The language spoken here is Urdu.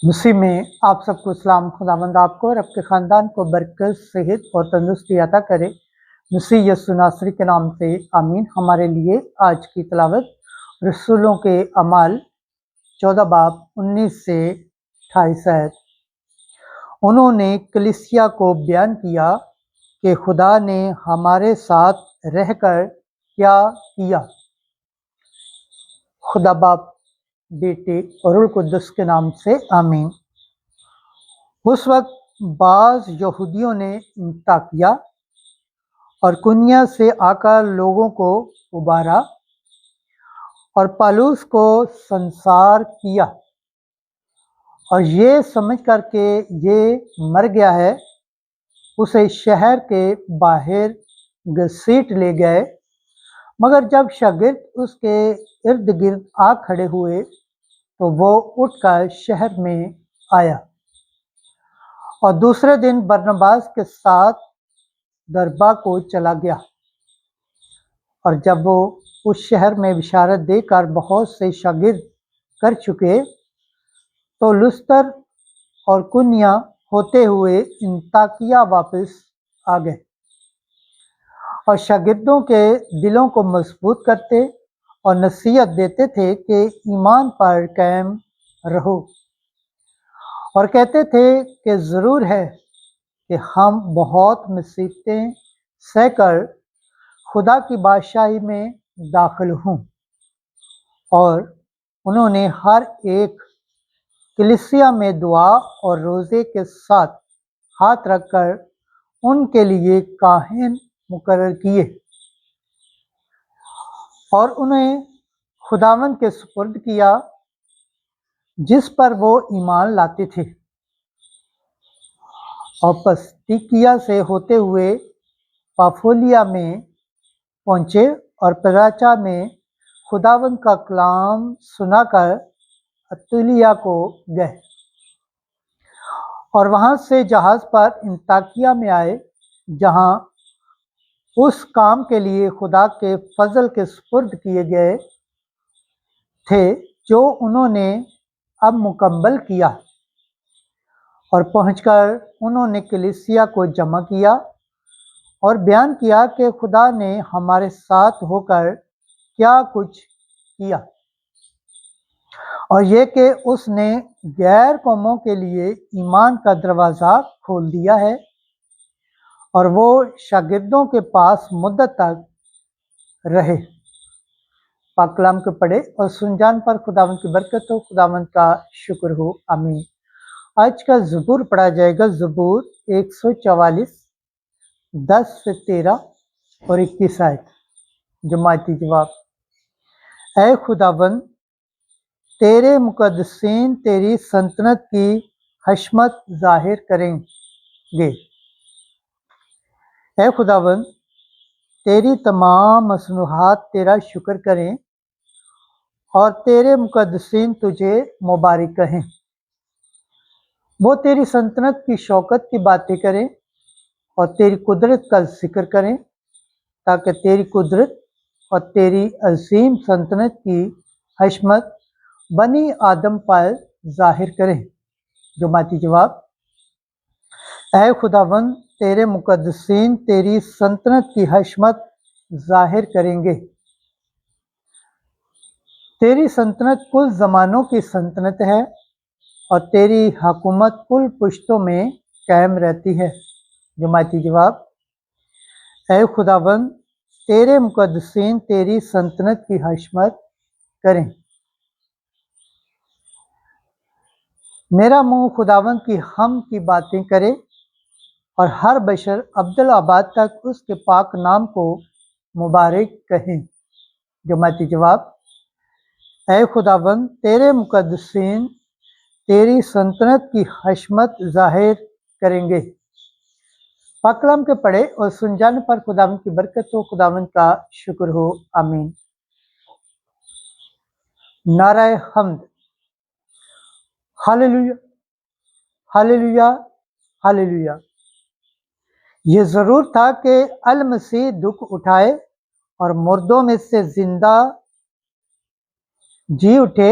مسیح میں آپ سب کو اسلام۔ خداوند آپ کو اور آپ کے خاندان کو برکت، صحت اور تندرستی عطا کرے۔ مسیح یسوع ناصری کے نام سے آمین۔ ہمارے لیے آج کی تلاوت رسولوں کے اعمال 14 باب 19 سے 28 آیت۔ انہوں نے کلیسیا کو بیان کیا کہ خدا نے ہمارے ساتھ رہ کر کیا کیا۔ خدا باپ، بیٹے اور روح القدس کے نام سے آمین۔ اس وقت بعض یہودیوں نے انطاکیہ اور کنیا سے آ کر لوگوں کو ابارا اور پالوس کو سنسار کیا، اور یہ سمجھ کر کہ یہ مر گیا ہے اسے شہر کے باہر گھسیٹ لے گئے۔ مگر جب شاگرد اس کے ارد گرد آ کھڑے ہوئے تو وہ اٹھ کر شہر میں آیا اور دوسرے دن برنباس کے ساتھ دربہ کو چلا گیا۔ اور جب وہ اس شہر میں بشارت دے کر بہت سے شاگرد کر چکے تو لستر اور کنیا ہوتے ہوئے انطاکیہ واپس آ گئے اور شاگردوں کے دلوں کو مضبوط کرتے اور نصیحت دیتے تھے کہ ایمان پر قائم رہو، اور کہتے تھے کہ ضرور ہے کہ ہم بہت مصیبتیں سہ کر خدا کی بادشاہی میں داخل ہوں۔ اور انہوں نے ہر ایک کلیسیا میں دعا اور روزے کے ساتھ ہاتھ رکھ کر ان کے لیے کاہن مقرر کیے اور انہیں خداوند کے سپرد کیا جس پر وہ ایمان لاتے تھے، اور پسدیکیا سے ہوتے ہوئے پافولیا میں پہنچے اور پراچا میں خداوند کا کلام سنا کر اتولیا کو گئے، اور وہاں سے جہاز پر انطاکیہ میں آئے، جہاں اس کام کے لیے خدا کے فضل کے سپرد کیے گئے تھے جو انہوں نے اب مکمل کیا۔ اور پہنچ کر انہوں نے کلیسیا کو جمع کیا اور بیان کیا کہ خدا نے ہمارے ساتھ ہو کر کیا کچھ کیا، اور یہ کہ اس نے غیر قوموں کے لیے ایمان کا دروازہ کھول دیا ہے، اور وہ شاگردوں کے پاس مدت تک رہے۔ پاک کلام کو پڑھے اور سن جان پر خداوند کی برکت ہو، خداوند کا شکر ہو، آمین۔ آج کا زبور پڑھا جائے گا، زبور 144 10 سے 13 اور 21 آیت۔ جماعتی جواب: اے خداوند، تیرے مقدسین تیری سلطنت کی حشمت ظاہر کریں گے۔ اے خداوند، تیری تمام مصنوعات تیرا شکر کریں اور تیرے مقدسین تجھے مبارک کہیں۔ وہ تیری سلطنت کی شوکت کی باتیں کریں اور تیری قدرت کا ذکر کریں، تاکہ تیری قدرت اور تیری عظیم سلطنت کی حشمت بنی آدم پر ظاہر کریں۔ جماعتی جواب: اے خداوند، تیرے مقدسین تیری سلطنت کی حشمت ظاہر کریں گے۔ تیری سلطنت کل زمانوں کی سلطنت ہے اور تیری حکومت کل پشتوں میں قائم رہتی ہے۔ جماعتی جواب: اے خداوند، تیرے مقدسین تیری سلطنت کی حشمت کریں۔ میرا منہ خداوند کی حمد کی باتیں کرے اور ہر بشر ابدالآباد تک اس کے پاک نام کو مبارک کہیں۔ جماعتی جواب: اے خداوند، تیرے مقدسین تیری سلطنت کی حشمت ظاہر کریں گے۔ پاک کلام کے پڑھے اور سن جانے پر خداوند کی برکت ہو، خداوند کا شکر ہو، آمین۔ نعرہ حمد: ہاللویا، ہاللویا، ہاللویا۔ یہ ضرور تھا کہ المسیح دکھ اٹھائے اور مردوں میں سے زندہ جی اٹھے